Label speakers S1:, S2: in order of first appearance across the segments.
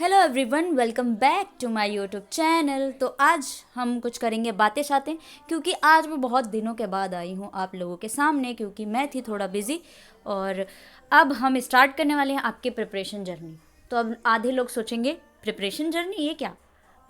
S1: Hello everyone, welcome back to my YouTube channel. तो आज हम कुछ करेंगे बातें शातें, क्योंकि आज मैं बहुत दिनों के बाद आई हूँ आप लोगों के सामने, क्योंकि मैं थी थोड़ा बिजी। और अब हम स्टार्ट करने वाले हैं आपकी प्रिपरेशन जर्नी। तो अब आधे लोग सोचेंगे प्रिपरेशन जर्नी ये क्या,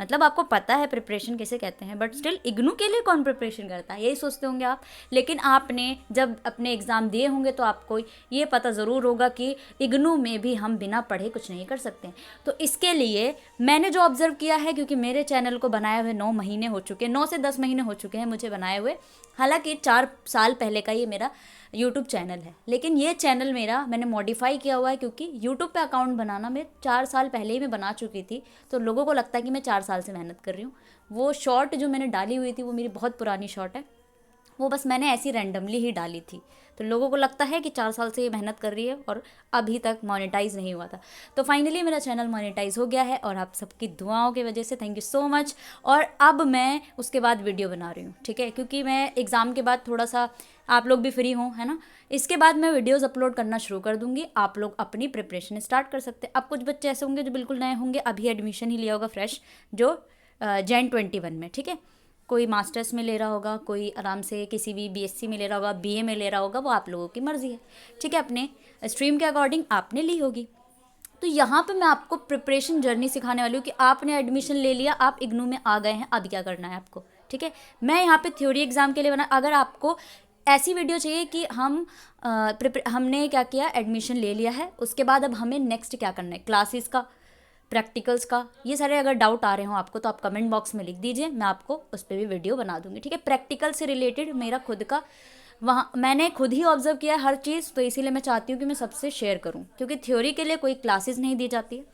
S1: मतलब आपको पता है प्रिपरेशन किसे कहते हैं, बट स्टिल इग्नू के लिए कौन प्रिपरेशन करता है, यही सोचते होंगे आप। लेकिन आपने जब अपने एग्ज़ाम दिए होंगे तो आपको ये पता ज़रूर होगा कि इग्नू में भी हम बिना पढ़े कुछ नहीं कर सकते। तो इसके लिए मैंने जो ऑब्ज़र्व किया है, क्योंकि मेरे चैनल को बनाए हुए 9 महीने हो चुके हैं, 9 से 10 महीने हो चुके हैं मुझे बनाए हुए। हालांकि 4 साल पहले का ये मेरा यूट्यूब चैनल है, लेकिन ये चैनल मेरा मैंने मॉडिफाई किया हुआ है, क्योंकि यूट्यूब पे अकाउंट बनाना मैं 4 साल पहले ही मैं बना चुकी थी। तो लोगों को लगता है कि मैं 4 साल से मेहनत कर रही हूँ। वो शॉर्ट जो मैंने डाली हुई थी वो मेरी बहुत पुरानी शॉर्ट है, वो बस मैंने ऐसी रैंडमली ही डाली थी। तो लोगों को लगता है कि 4 साल से ये मेहनत कर रही है और अभी तक मोनेटाइज नहीं हुआ था। तो फाइनली मेरा चैनल मोनेटाइज हो गया है, और आप सबकी दुआओं की वजह से थैंक यू सो मच। और अब मैं उसके बाद वीडियो बना रही हूँ, ठीक है, क्योंकि मैं एग्ज़ाम के बाद थोड़ा सा आप लोग भी फ्री हों, है ना। इसके बाद मैं वीडियोज़ अपलोड करना शुरू कर दूँगी, आप लोग अपनी प्रिपरेशन स्टार्ट कर सकते हैं। अब कुछ बच्चे ऐसे होंगे जो बिल्कुल नए होंगे, अभी एडमिशन ही लिया होगा फ्रेश, जो जैन 21 में, ठीक है। कोई मास्टर्स में ले रहा होगा, कोई आराम से किसी भी बीएससी में ले रहा होगा, बीए में ले रहा होगा, वो आप लोगों की मर्ज़ी है, ठीक है। अपने स्ट्रीम के अकॉर्डिंग आपने ली होगी। तो यहाँ पे मैं आपको प्रिपरेशन जर्नी सिखाने वाली हूँ कि आपने एडमिशन ले लिया, आप इग्नू में आ गए हैं, अब क्या करना है आपको, ठीक है। मैं यहाँ पे थ्योरी एग्ज़ाम के लिए बना, अगर आपको ऐसी वीडियो चाहिए कि हमने क्या किया, एडमिशन ले लिया है, उसके बाद अब हमें नेक्स्ट क्या करना है, क्लासेस का, प्रैक्टिकल्स का, ये सारे अगर डाउट आ रहे हो आपको तो आप कमेंट बॉक्स में लिख दीजिए, मैं आपको उस पर भी वीडियो बना दूंगी, ठीक है। प्रैक्टिकल से रिलेटेड मेरा खुद का, वहाँ मैंने खुद ही ऑब्जर्व किया है हर चीज़, तो इसीलिए मैं चाहती हूँ कि मैं सबसे शेयर करूँ, क्योंकि थ्योरी के लिए कोई क्लासेस नहीं दी जाती है,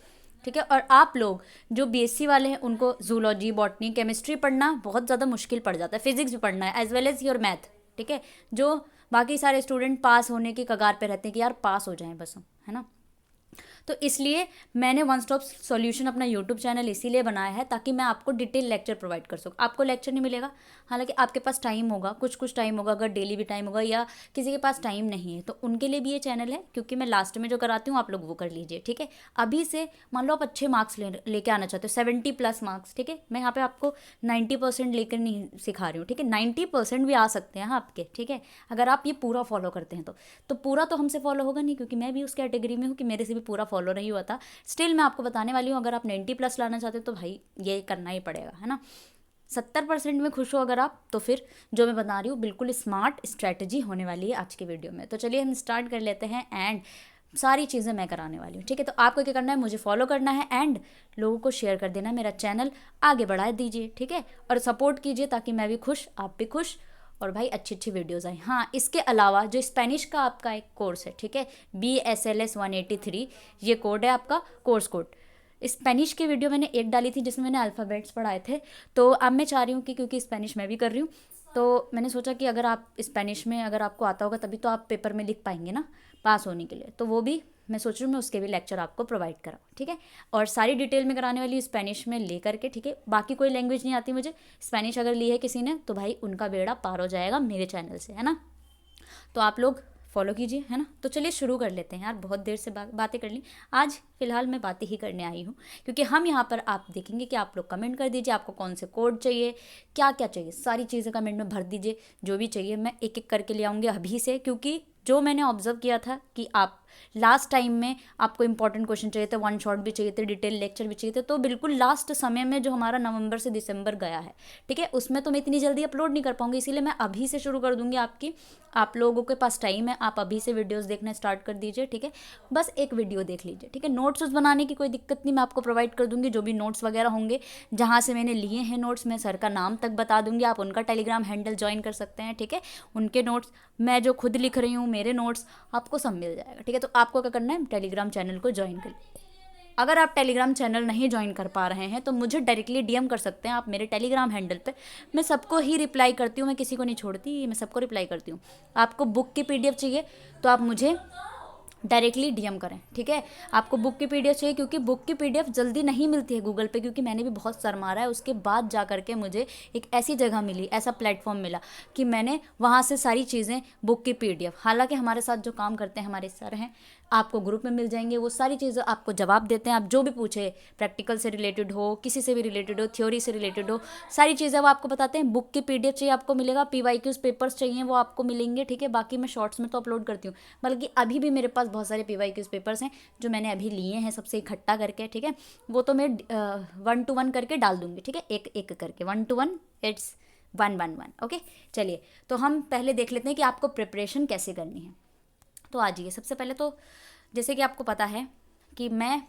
S1: ठीक है। और आप लोग जो बीएससी वाले हैं उनको जूलॉजी, बॉटनी, केमिस्ट्री पढ़ना बहुत ज़्यादा मुश्किल पड़ जाता है, फिजिक्स भी पढ़ना है as well as your math, ठीक है। जो बाकी सारे स्टूडेंट पास होने की कगार पे रहते हैं कि यार पास हो जाएं बस हम, है ना। तो इसलिए मैंने वन स्टॉप सॉल्यूशन अपना यूट्यूब चैनल इसीलिए बनाया है, ताकि मैं आपको डिटेल लेक्चर प्रोवाइड कर सकूँ। आपको लेक्चर नहीं मिलेगा, हालांकि आपके पास टाइम होगा, कुछ टाइम होगा, अगर डेली भी टाइम होगा या किसी के पास टाइम नहीं है तो उनके लिए भी ये चैनल है, क्योंकि मैं लास्ट में जो कराती हूँ आप लोग वो कर लीजिए, ठीक है। अभी से मान लो आप अच्छे मार्क्स लेके आना चाहते हो, 70+ मार्क्स, ठीक है। मैं यहाँ पे आपको 90% लेकर नहीं सिखा रही हूँ, ठीक है। 90% भी आ सकते हैं आपके, ठीक है, अगर आप ये पूरा फॉलो करते हैं तो पूरा तो हमसे फॉलो होगा नहीं, क्योंकि मैं भी उस कैटेगरी में हूँ कि मेरे से भी पूरा फॉलो नहीं हुआ था। स्टिल मैं आपको बताने वाली हूँ, अगर आप 90+ लाना चाहते हो तो भाई ये करना ही पड़ेगा, है ना। 70% में खुश हो अगर आप, तो फिर जो मैं बता रही हूँ बिल्कुल स्मार्ट स्ट्रैटेजी होने वाली है आज की वीडियो में। तो चलिए हम स्टार्ट कर लेते हैं, एंड सारी चीज़ें मैं कराने वाली हूँ, ठीक है। तो आपको क्या करना है, मुझे फॉलो करना है एंड लोगों को शेयर कर देना, मेरा चैनल आगे बढ़ा दीजिए, ठीक है। और सपोर्ट कीजिए ताकि मैं भी खुश, आप भी खुश, और भाई अच्छी अच्छी वीडियोज़ आए। हाँ, इसके अलावा जो स्पेनिश का आपका एक कोर्स है, ठीक है, BSLS 183, ये कोड है आपका, कोर्स कोड। स्पेनिश की वीडियो मैंने एक डाली थी जिसमें मैंने अल्फ़ाबेट्स पढ़ाए थे, तो अब मैं चाह रही हूँ कि क्योंकि स्पेनिश मैं भी कर रही हूँ, तो मैंने सोचा कि अगर आप स्पेनिश में अगर आपको आता होगा तभी तो आप पेपर में लिख पाएंगे ना पास होने के लिए, तो वो भी मैं सोच रही हूँ मैं उसके भी लेक्चर आपको प्रोवाइड कराऊँ, ठीक है। और सारी डिटेल में कराने वाली स्पेनिश में ले करके, ठीक है। बाकी कोई लैंग्वेज नहीं आती मुझे, स्पेनिश अगर ली है किसी ने तो भाई उनका बेड़ा पार हो जाएगा मेरे चैनल से, है ना। तो आप लोग फॉलो कीजिए, है ना। तो चलिए शुरू कर लेते हैं यार, बहुत देर से बातें कर ली, आज फिलहाल मैं बातें ही करने आई हूँ, क्योंकि हम यहाँ पर आप देखेंगे कि आप लोग कमेंट कर दीजिए आपको कौन से कोड चाहिए, क्या क्या चाहिए, सारी चीज़ें कमेंट में भर दीजिए, जो भी चाहिए मैं एक एक करके ले आऊँगी अभी से, क्योंकि जो मैंने ऑब्जर्व किया था कि आप लास्ट टाइम में आपको इंपॉर्टेंट क्वेश्चन चाहिए थे, वन शॉट भी चाहिए थे, डिटेल लेक्चर भी चाहिए थे, तो बिल्कुल लास्ट समय में जो हमारा नवंबर से दिसंबर गया है, ठीक है, उसमें तो मैं इतनी जल्दी अपलोड नहीं कर पाऊंगी, इसीलिए मैं अभी से शुरू कर दूंगी आपकी। आप लोगों के पास टाइम है, आप अभी से वीडियोस देखना स्टार्ट कर दीजिए, ठीक है। बस एक वीडियो देख लीजिए, ठीक है। नोट्स बनाने की कोई दिक्कत नहीं, मैं आपको प्रोवाइड कर दूंगी, जो भी नोट्स वगैरह होंगे, जहाँ से मैंने लिए हैं नोट्स, मैं सर का नाम तक बता दूंगी, आप उनका टेलीग्राम हैंडल ज्वाइन कर सकते हैं, ठीक है। उनके नोट्स, मैं जो खुद लिख रही हूँ मेरे नोट्स, आपको सब मिल जाएगा, ठीक है। तो आपको क्या करना है, टेलीग्राम चैनल को ज्वाइन कर। अगर आप टेलीग्राम चैनल नहीं ज्वाइन कर पा रहे हैं तो मुझे डायरेक्टली डीएम कर सकते हैं आप मेरे टेलीग्राम हैंडल पे, मैं सबको ही रिप्लाई करती हूँ, मैं किसी को नहीं छोड़ती, मैं सबको रिप्लाई करती हूँ। आपको बुक की पीडीएफ चाहिए तो आप मुझे डायरेक्टली डीएम करें, ठीक है। आपको बुक की पीडीएफ चाहिए, क्योंकि बुक की पीडीएफ जल्दी नहीं मिलती है गूगल पे, क्योंकि मैंने भी बहुत सर मारा है, उसके बाद जा करके मुझे एक ऐसी जगह मिली, ऐसा प्लेटफॉर्म मिला कि मैंने वहाँ से सारी चीज़ें बुक की पीडीएफ, हालांकि हमारे साथ जो काम करते हैं हमारे सर हैं, आपको ग्रुप में मिल जाएंगे, वो सारी चीज़ें आपको जवाब देते हैं। आप जो भी पूछे, प्रैक्टिकल से रिलेटेड हो, किसी से भी रिलेटेड हो, थ्योरी से रिलेटेड हो, सारी चीज़ें वो आपको बताते हैं। बुक की PDF चाहिए आपको मिलेगा, PYQs पेपर्स चाहिए वो आपको मिलेंगे, ठीक है। बाकी मैं शॉर्ट्स में तो अपलोड करती हूँ, बल्कि अभी भी मेरे पास बहुत सारे PYQs पेपर्स हैं जो मैंने अभी लिए हैं सबसे इकट्ठा करके, ठीक है। वो तो मैं 1 to 1 करके डाल दूँगी, ठीक है, एक एक करके 1 to 1, इट्स 1 1 1, ओके। चलिए, तो हम पहले देख लेते हैं कि आपको प्रिपरेशन कैसे करनी है। तो आ जाइए। सबसे पहले तो जैसे कि आपको पता है कि मैं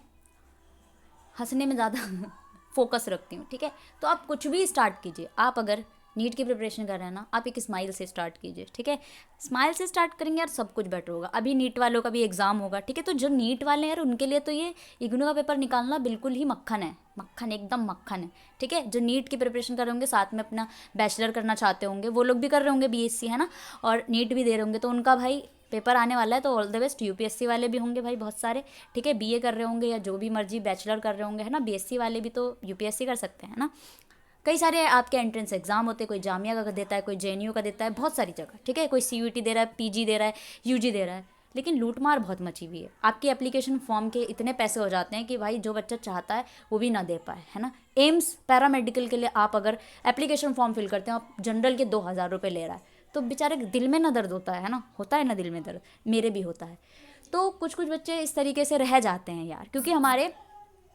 S1: हंसने में ज़्यादा फोकस रखती हूँ, ठीक है। तो आप कुछ भी स्टार्ट कीजिए। आप अगर नीट की प्रिपरेशन कर रहे हैं ना, आप एक स्माइल से स्टार्ट कीजिए, ठीक है। स्माइल से स्टार्ट करेंगे यार, सब कुछ बेटर होगा। अभी नीट वालों का भी एग्ज़ाम होगा, ठीक है। तो जो नीट वाले हैं यार, उनके लिए तो ये इग्नू का पेपर निकालना बिल्कुल ही मक्खन है, मक्खन, एकदम मक्खन है, ठीक है। जो नीट की प्रिपरेशन कर रहे होंगे, साथ में अपना बैचलर करना चाहते होंगे, वो लोग भी कर रहे होंगे BSc, है ना, और नीट भी दे रहे होंगे, तो उनका भाई पेपर आने वाला है। तो ऑल द बेस्ट। UPSC वाले भी होंगे भाई बहुत सारे, ठीक है। BA कर रहे होंगे या जो भी मर्जी बैचलर कर रहे होंगे, है ना। BSc वाले भी तो UPSC कर सकते हैं ना। कई सारे आपके एंट्रेंस एग्जाम होते हैं, कोई जामिया का देता है, कोई JNU का देता है, बहुत सारी जगह, ठीक है। कोई CUET दे रहा है, PG दे रहा है, UG दे रहा है। लेकिन लूटमार बहुत मची हुई है। आपकी एप्लीकेशन फॉर्म के इतने पैसे हो जाते हैं कि भाई जो बच्चा चाहता है वो भी ना दे पाए, है ना। एम्स पैरामेडिकल के लिए आप अगर एप्लीकेशन फॉर्म फिल करते हैं, आप जनरल के 2000 रुपये ले रहा है, तो बेचारे दिल में ना दर्द होता है ना, होता है ना दिल में दर्द, मेरे भी होता है। तो कुछ कुछ बच्चे इस तरीके से रह जाते हैं यार, क्योंकि हमारे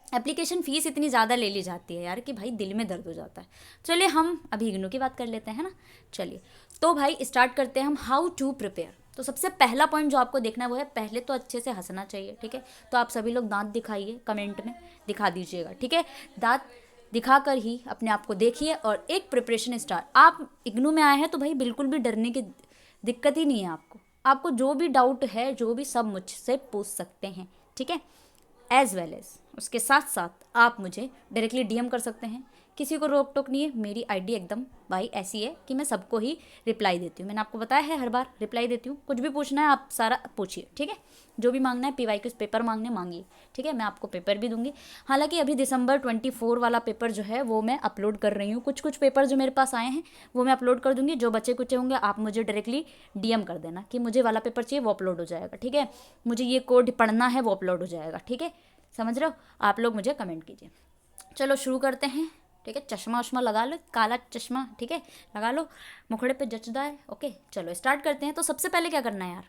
S1: एप्लीकेशन फ़ीस इतनी ज़्यादा ले ली जाती है यार कि भाई दिल में दर्द हो जाता है। चलिए, हम अभी इग्नू की बात कर लेते हैं, है ना। चलिए, तो भाई स्टार्ट करते हैं हम हाउ टू प्रिपेयर। तो सबसे पहला पॉइंट जो आपको देखना है वो है, पहले तो अच्छे से हंसना चाहिए, ठीक है। तो आप सभी लोग दांत दिखाइए, कमेंट में दिखा दीजिएगा, ठीक है। दांत दिखाकर ही अपने आप को देखिए और एक प्रिपरेशन स्टार्ट। आप इग्नू में आए हैं तो भाई बिल्कुल भी डरने की दिक्कत ही नहीं है आपको। आपको जो भी डाउट है, जो भी, सब मुझसे पूछ सकते हैं, ठीक है। एज वेल एज उसके साथ साथ आप मुझे डायरेक्टली DM कर सकते हैं, किसी को रोक टोक नहीं है। मेरी ID एकदम भाई ऐसी है कि मैं सबको ही रिप्लाई देती हूँ। मैंने आपको बताया है, हर बार रिप्लाई देती हूँ। कुछ भी पूछना है आप सारा पूछिए, ठीक है। जो भी मांगना है, PYQs पेपर मांगने मांगिए, ठीक है। मैं आपको पेपर भी दूंगी। हालांकि अभी December 24 वाला पेपर जो है वो मैं अपलोड कर रही हूँ। कुछ कुछ पेपर जो मेरे पास आए हैं वो मैं अपलोड कर दूंगी। जो बच्चे कुचे होंगे आप मुझे डायरेक्टली DM कर देना कि मुझे वाला पेपर चाहिए, वो अपलोड हो जाएगा, ठीक है। मुझे ये कोड पढ़ना है, वो अपलोड हो जाएगा, ठीक है। समझ रहे हो। आप लोग मुझे कमेंट कीजिए। चलो शुरू करते हैं, ठीक है। चश्मा वश्मा लगा लो, काला चश्मा, ठीक है, लगा लो, मुखड़े पे जचदा है, ओके। चलो स्टार्ट करते हैं। तो सबसे पहले क्या करना है यार,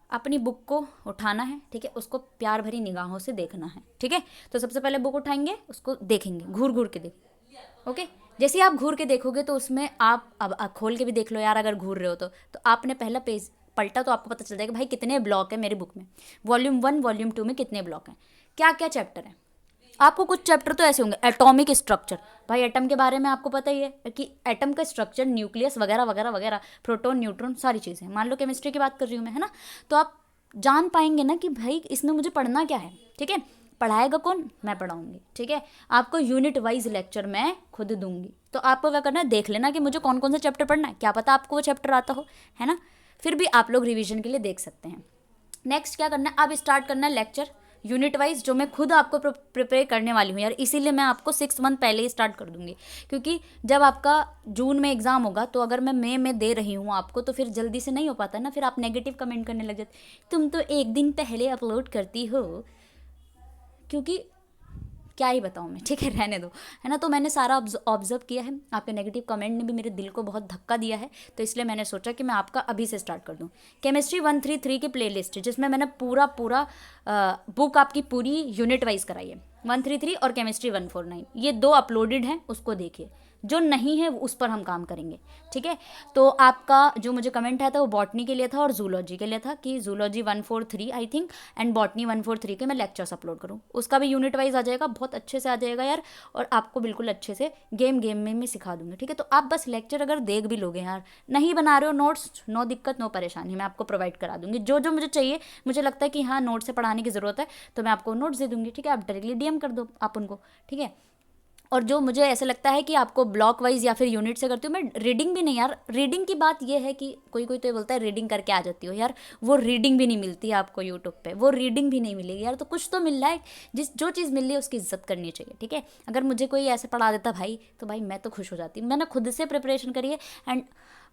S1: अपनी बुक को उठाना है, ठीक है। उसको प्यार भरी निगाहों से देखना है, ठीक है। तो सबसे पहले बुक उठाएंगे, उसको देखेंगे, घूर घूर के देखेंगे, ओके। जैसे ही आप घूर के देखोगे तो उसमें आप अब खोल के भी देख लो यार, अगर घूर रहे हो तो आपने पहला पेज पलटा तो आपको पता चल जाएगा भाई कितने ब्लॉक है मेरी बुक में। वॉल्यूम 1 वॉल्यूम 2 में कितने ब्लॉक हैं, क्या क्या चैप्टर हैं। आपको कुछ चैप्टर तो ऐसे होंगे, एटॉमिक स्ट्रक्चर, भाई एटम के बारे में आपको पता ही है कि एटम का स्ट्रक्चर, न्यूक्लियस वगैरह वगैरह वगैरह, प्रोटॉन न्यूट्रॉन, सारी चीज़ें। मान लो केमिस्ट्री की बात कर रही हूँ मैं, है ना। तो आप जान पाएंगे ना कि भाई इसमें मुझे पढ़ना क्या है, ठीक है। पढ़ाएगा कौन, मैं पढ़ाऊंगी, ठीक है। आपको यूनिट वाइज लेक्चर मैं खुद दूंगी। तो आपको क्या करना है, देख लेना कि मुझे कौन कौन सा चैप्टर पढ़ना है, क्या पता आपको वो चैप्टर आता हो, है ना। फिर भी आप लोग रिवीजन के लिए देख सकते हैं। नेक्स्ट क्या करना है, अब स्टार्ट करना है लेक्चर यूनिट वाइज, जो मैं खुद आपको प्रिपेयर करने वाली हूँ यार। इसीलिए मैं आपको 6 मंथ पहले ही स्टार्ट कर दूंगी, क्योंकि जब आपका जून में एग्जाम होगा तो अगर मैं मई में दे रही हूँ आपको तो फिर जल्दी से नहीं हो पाता ना। फिर आप नेगेटिव कमेंट करने लग जाते, तुम तो एक दिन पहले अपलोड करती हो, क्योंकि क्या ही बताऊँ मैं, ठीक है, रहने दो, है ना। तो मैंने सारा ऑब्जर्व किया है, आपके नेगेटिव कमेंट ने भी मेरे दिल को बहुत धक्का दिया है, तो इसलिए मैंने सोचा कि मैं आपका अभी से स्टार्ट कर दूँ। केमिस्ट्री 133 की प्लेलिस्ट, जिसमें मैंने पूरा बुक आपकी पूरी यूनिट वाइज कराई है। 133 और केमिस्ट्री 149, ये 2 अपलोडेड हैं, उसको देखिए। जो नहीं है उस पर हम काम करेंगे, ठीक है। तो आपका जो मुझे कमेंट आया था वो बॉटनी के लिए था और जूलॉजी के लिए था कि zoology 143 I think and botany 143 के मैं लेक्चर्स अपलोड करूँ। उसका भी यूनिट वाइज आ जाएगा, बहुत अच्छे से आ जाएगा यार, और आपको बिल्कुल अच्छे से गेम में मैं सिखा दूंगी, ठीक है। तो आप बस लेक्चर अगर देख भी लोगे यार, नहीं बना रहे हो नोट्स, नो दिक्कत नो परेशानी, मैं आपको प्रोवाइड करा दूंगी जो जो मुझे चाहिए। मुझे लगता है कि हाँ नोट से पढ़ाने की ज़रूरत है तो मैं आपको नोट्स दे दूंगी, ठीक है। आप डायरेक्टली DM कर दो आप उनको, ठीक है। और जो मुझे ऐसा लगता है कि आपको ब्लॉक वाइज या फिर यूनिट से करती हूँ मैं, रीडिंग भी नहीं यार। रीडिंग की बात ये है कि कोई कोई तो बोलता है रीडिंग करके आ जाती हो यार, वो रीडिंग भी नहीं मिलती है आपको यूट्यूब पे, वो रीडिंग भी नहीं मिलेगी यार। तो कुछ तो मिल रहा है, जो चीज़ मिल रही है उसकी इज्जत करनी चाहिए, ठीक है। अगर मुझे कोई ऐसे पढ़ा देता भाई तो भाई मैं तो खुश हो जाती। मैंने खुद से प्रिपरेशन करी है एंड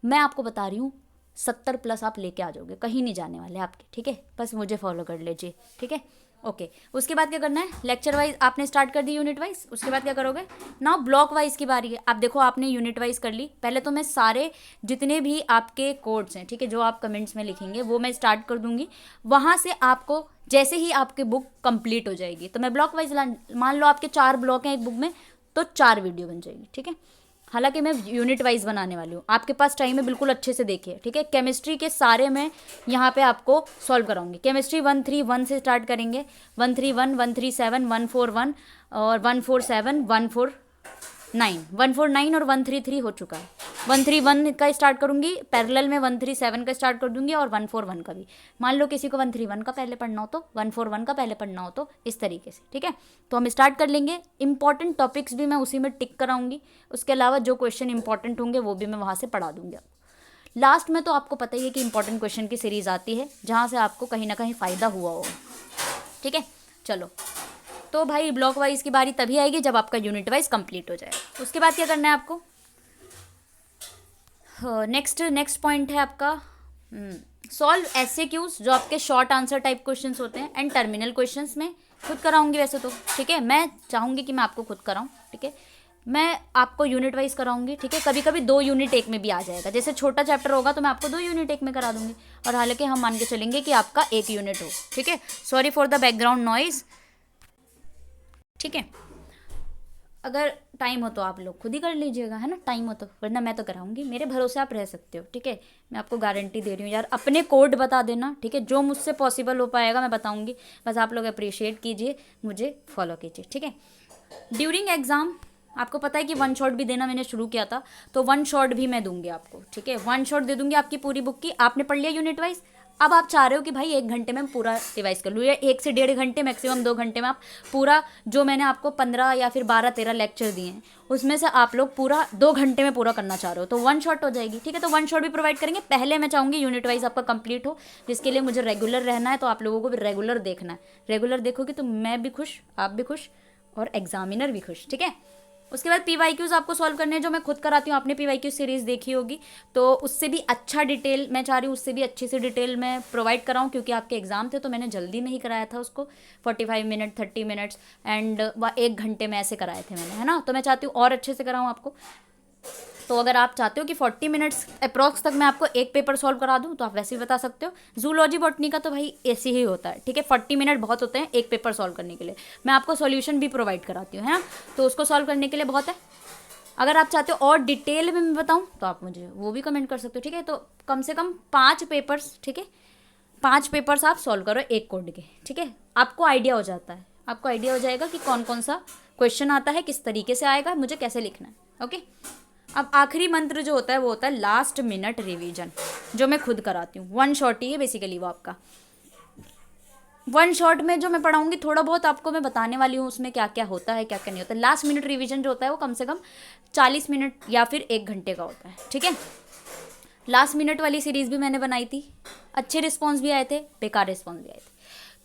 S1: मैं आपको बता रही हूँ 70+ आप लेके आ जाओगे, कहीं नहीं जाने वाले आपके, ठीक है। बस मुझे फॉलो कर लीजिए, ठीक है। ओके, उसके बाद क्या करना है, लेक्चर वाइज आपने स्टार्ट कर दी, यूनिट वाइज। उसके बाद क्या करोगे, नाउ ब्लॉक वाइज की बारी है। आप देखो आपने यूनिट वाइज कर ली। पहले तो मैं सारे जितने भी आपके कोड्स हैं, ठीक है, जो आप कमेंट्स में लिखेंगे वो मैं स्टार्ट कर दूंगी। वहाँ से आपको जैसे ही आपकी बुक कंप्लीट हो जाएगी तो मैं ब्लॉक वाइज, मान लो आपके 4 ब्लॉक हैं एक बुक में, तो 4 वीडियो बन जाएगी, ठीक है। हालांकि मैं यूनिट वाइज बनाने वाली हूँ, आपके पास टाइम है, बिल्कुल अच्छे से देखिए, ठीक है। केमिस्ट्री के सारे मैं यहाँ पे आपको सॉल्व कराऊंगी। केमिस्ट्री 131 से स्टार्ट करेंगे, 131, 137, 141 और 147, 149 और 133 हो चुका है। 131 का स्टार्ट करूंगी, पैरेलल में 137 का स्टार्ट कर दूंगी और 141 का भी। मान लो किसी को 131 का पहले पढ़ना हो तो 141 का पहले पढ़ना हो तो इस तरीके से, ठीक है। तो हम स्टार्ट कर लेंगे। इंपॉर्टेंट टॉपिक्स भी मैं उसी में टिक कराऊंगी, उसके अलावा जो क्वेश्चन इंपॉर्टेंट होंगे वो भी मैं वहाँ से पढ़ा दूंगी। लास्ट में तो आपको पता ही है कि इंपॉर्टेंट क्वेश्चन की सीरीज आती है जहाँ से आपको कहीं ना कहीं फ़ायदा हुआ होगा, ठीक है। चलो, तो भाई ब्लॉक वाइज की बारी तभी आएगी जब आपका यूनिट वाइज कंप्लीट हो जाएगा। उसके बाद क्या करना है आपको, नेक्स्ट पॉइंट है आपका सॉल्व एसएक्यूज, जो आपके शॉर्ट आंसर टाइप क्वेश्चंस होते हैं, एंड टर्मिनल क्वेश्चंस में खुद कराऊंगी वैसे तो, ठीक है। मैं चाहूँगी कि मैं आपको खुद कराऊँ, ठीक है। मैं आपको यूनिट वाइज कराऊंगी, ठीक है। कभी कभी 2 यूनिट एक में भी आ जाएगा, जैसे छोटा चैप्टर होगा तो मैं आपको 2 यूनिट एक में करा दूंगी, और हालांकि हम मान के चलेंगे कि आपका 1 यूनिट हो, ठीक है। Sorry for the background noise, ठीक है। अगर टाइम हो तो आप लोग खुद ही कर लीजिएगा, है ना, टाइम हो तो, वरना मैं तो कराऊंगी, मेरे भरोसे आप रह सकते हो, ठीक है। मैं आपको गारंटी दे रही हूँ यार, अपने कोड बता देना, ठीक है। जो मुझसे पॉसिबल हो पाएगा मैं बताऊंगी, बस आप लोग अप्रिशिएट कीजिए, मुझे फॉलो कीजिए, ठीक है। ड्यूरिंग एग्जाम आपको पता है कि 1 शॉट भी देना मैंने शुरू किया था, तो 1 शॉट भी मैं दूंगी आपको, ठीक है। 1 शॉट दे दूंगी आपकी पूरी बुक की। आपने पढ़ लिया यूनिट वाइज, अब आप चाह रहे हो कि भाई 1 घंटे में पूरा रिवाइज कर लूँ, या 1 से 1.5 घंटे, मैक्सिमम 2 घंटे में आप पूरा, जो मैंने आपको 15 या फिर 12-13 लेक्चर दिए हैं उसमें से आप लोग पूरा 2 घंटे में पूरा करना चाह रहे हो, तो 1 शॉट हो जाएगी, ठीक है। तो 1 शॉट भी प्रोवाइड करेंगे। पहले मैं चाहूँगी यूनिट वाइज आपका कंप्लीट हो, जिसके लिए मुझे रेगुलर रहना है, तो आप लोगों को भी रेगुलर देखना है। रेगुलर देखोगे तो मैं भी खुश, आप भी खुश, और एग्जामिनर भी खुश, ठीक है। उसके बाद पीवाईक्यूज आपको सॉल्व करने हैं, जो मैं खुद कराती हूँ। आपने पीवाईक्यू सीरीज देखी होगी, तो उससे भी अच्छा डिटेल मैं चाह रही हूँ, उससे भी अच्छी सी डिटेल मैं प्रोवाइड कराऊँ, क्योंकि आपके एग्जाम थे तो मैंने जल्दी में ही कराया था उसको, 45 मिनट, 30 मिनट्स एंड 1 घंटे में ऐसे कराए थे मैंने, है ना। तो मैं चाहती हूँ और अच्छे से कराऊँ आपको। तो अगर आप चाहते हो कि 40 मिनट्स अप्रॉक्स तक मैं आपको एक पेपर सॉल्व करा दूं, तो आप वैसे ही बता सकते हो। जूलॉजी बॉटनी का तो भाई ऐसे ही होता है, ठीक है। 40 मिनट बहुत होते हैं एक पेपर सॉल्व करने के लिए। मैं आपको सॉल्यूशन भी प्रोवाइड कराती हूँ, है ना, तो उसको सॉल्व करने के लिए बहुत है। अगर आप चाहते हो और डिटेल में मैं बताऊँ तो आप मुझे वो भी कमेंट कर सकते हो, ठीक है। तो कम से कम 5 पेपर्स, ठीक है, 5 पेपर्स आप सॉल्व करो एक कोड के, ठीक है। आपको आइडिया हो जाता है, आपको आइडिया हो जाएगा कि कौन कौन सा क्वेश्चन आता है, किस तरीके से आएगा, मुझे कैसे लिखना है, ओके। अब आखिरी मंत्र जो होता है वो होता है लास्ट मिनट रिवीजन, जो मैं खुद कराती हूँ। 1 शॉट ही है बेसिकली वो आपका। 1 शॉट में जो मैं पढ़ाऊंगी थोड़ा बहुत आपको मैं बताने वाली हूँ उसमें क्या क्या होता है, क्या क्या नहीं होता। लास्ट मिनट रिवीजन जो होता है वो कम से कम 40 मिनट या फिर 1 घंटे का होता है, ठीक है। लास्ट मिनट वाली सीरीज़ भी मैंने बनाई थी, अच्छे रिस्पॉन्स भी आए थे, बेकार रिस्पॉन्स भी आए थे,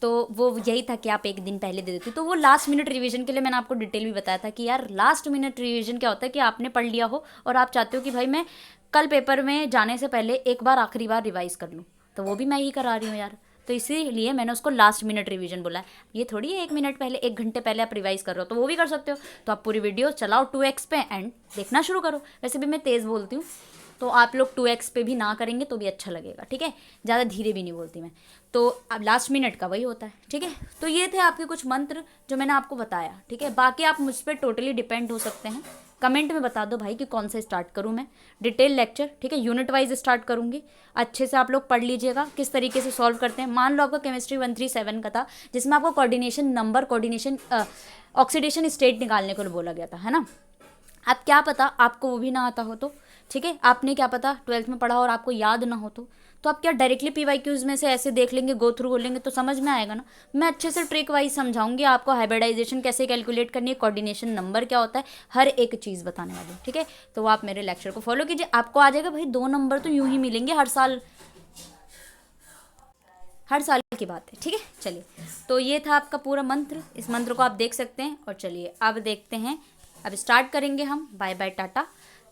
S1: तो वो यही था कि आप 1 दिन पहले दे देती। तो वो लास्ट मिनट रिवीजन के लिए मैंने आपको डिटेल भी बताया था कि यार लास्ट मिनट रिवीजन क्या होता है, कि आपने पढ़ लिया हो और आप चाहते हो कि भाई मैं कल पेपर में जाने से पहले एक बार आखिरी बार रिवाइज कर लूँ, तो वो भी मैं ही करा रही हूँ यार। तो इसीलिए मैंने उसको लास्ट मिनट रिवीजन बोला है। ये थोड़ी है 1 मिनट पहले, 1 घंटे पहले आप रिवाइज कर रहे हो, तो वो भी कर सकते हो। तो आप पूरी वीडियो चलाओ 2x पे एंड देखना शुरू करो। वैसे भी मैं तेज़ बोलती हूँ, तो आप लोग 2x पे भी ना करेंगे तो भी अच्छा लगेगा, ठीक है। ज़्यादा धीरे भी नहीं बोलती मैं। तो अब लास्ट मिनट का वही होता है, ठीक है। तो ये थे आपके कुछ मंत्र जो मैंने आपको बताया, ठीक है। बाकी आप मुझ पर टोटली डिपेंड हो सकते हैं। कमेंट में बता दो भाई कि कौन सा स्टार्ट करूँ मैं। डिटेल लेक्चर, ठीक है, यूनिट वाइज स्टार्ट करूँगी। अच्छे से आप लोग पढ़ लीजिएगा किस तरीके से सॉल्व करते हैं। मान लो आपका केमिस्ट्री 137 का था, जिसमें आपको coordination number, coordination oxidation state निकालने को बोला गया था, है ना। अब क्या पता आपको वो भी ना आता हो तो, ठीक है। आपने क्या पता 12th में पढ़ा और आपको याद ना हो तो आप क्या डायरेक्टली पीवाईक्यूज में से ऐसे देख लेंगे, गो थ्रू हो लेंगे तो समझ में आएगा ना। मैं अच्छे से ट्रिक वाइज समझाऊंगी आपको, हाइब्रिडाइजेशन कैसे कैलकुलेट करनी है, कोऑर्डिनेशन नंबर क्या होता है, हर एक चीज़ बताने वाली, ठीक है। तो आप मेरे लेक्चर को फॉलो कीजिए, आपको आ जाएगा भाई 2 नंबर तो यूं ही मिलेंगे हर साल, हर साल की बात है, ठीक है। चलिए, तो ये था आपका पूरा मंत्र। इस मंत्र को आप देख सकते हैं। और चलिए अब देखते हैं, अब स्टार्ट करेंगे हम। Bye bye tata.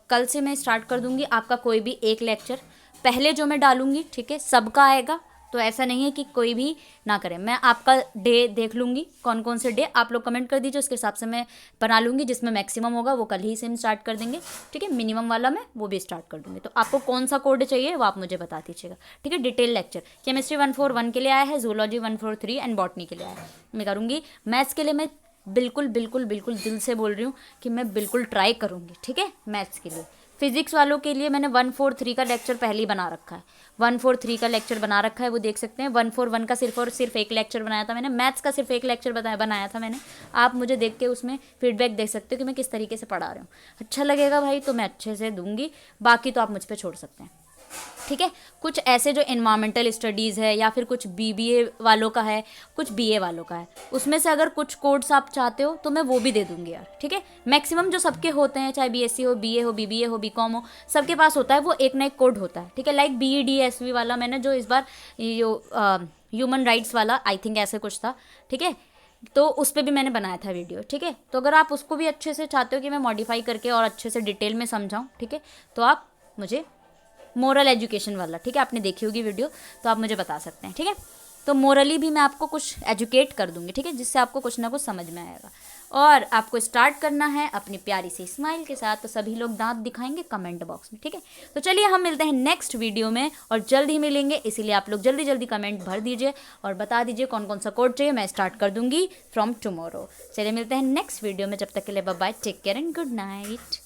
S1: कल से मैं स्टार्ट कर दूंगी आपका कोई भी एक लेक्चर। पहले जो मैं डालूंगी, ठीक है, सबका आएगा, तो ऐसा नहीं है कि कोई भी ना करे। मैं आपका डे देख लूँगी, कौन कौन से डे आप लोग कमेंट कर दीजिए, उसके हिसाब से मैं बना लूँगी। जिसमें मैक्सिमम होगा वो कल ही से हम स्टार्ट कर देंगे, ठीक है। मिनिमम वाला मैं वो भी स्टार्ट कर दूँगी। तो आपको कौन सा कोड चाहिए वो आप मुझे बता दीजिएगा, ठीक है। डिटेल लेक्चर केमिस्ट्री 141 के लिए आया है, जूलॉजी 143 एंड बॉटनी के लिए आया है। मैं करूँगी मैथ्स के लिए, मैं बिल्कुल बिल्कुल बिल्कुल दिल से बोल रही हूँ कि मैं बिल्कुल ट्राई करूँगी, ठीक है, मैथ्स के लिए। फिजिक्स वालों के लिए मैंने 143 का लेक्चर पहले ही बना रखा है, 143 का लेक्चर बना रखा है, वो देख सकते हैं। 141 का सिर्फ और सिर्फ एक लेक्चर बनाया था मैंने, मैथ्स का सिर्फ एक लेक्चर बनाया था मैंने। आप मुझे देख के उसमें फीडबैक दे सकते हो कि मैं किस तरीके से पढ़ा रही हूँ। अच्छा लगेगा भाई तो मैं अच्छे से दूंगी, बाकी तो आप मुझ पर छोड़ सकते हैं, ठीक है। कुछ ऐसे जो एनवायरमेंटल स्टडीज़ है या फिर कुछ बीबीए वालों का है, कुछ बीए वालों का है, उसमें से अगर कुछ कोड्स आप चाहते हो तो मैं वो भी दे दूंगी यार, ठीक है। मैक्सिमम जो सबके होते हैं, चाहे बीएससी हो, बीए हो, बीबीए हो, बीकॉम हो, सबके पास होता है वो एक ना एक कोड होता है, ठीक है। लाइक बीईडीएसवी वाला मैंने जो इस बार ह्यूमन राइट्स वाला आई थिंक ऐसे कुछ था, ठीक है, तो उस पर भी मैंने बनाया था वीडियो, ठीक है। तो अगर आप उसको भी अच्छे से चाहते हो कि मैं मॉडिफाई करके और अच्छे से डिटेल में समझाऊँ, ठीक है, तो आप मुझे मोरल एजुकेशन वाला, ठीक है, आपने देखी होगी वीडियो, तो आप मुझे बता सकते हैं, ठीक है। तो मोरली भी मैं आपको कुछ एजुकेट कर दूंगी, ठीक है, जिससे आपको कुछ ना कुछ समझ में आएगा। और आपको स्टार्ट करना है अपनी प्यारी सी स्माइल के साथ, तो सभी लोग दांत दिखाएंगे कमेंट बॉक्स में, ठीक है। तो चलिए हम मिलते हैं नेक्स्ट वीडियो में, और जल्द ही मिलेंगे, इसीलिए आप लोग जल्दी जल्दी कमेंट भर दीजिए और बता दीजिए कौन कौन सा कोड चाहिए, मैं स्टार्ट कर दूंगी फ्रॉम टुमारो। चलिए मिलते हैं नेक्स्ट वीडियो में, जब तक के लिए bye bye, take care and good night.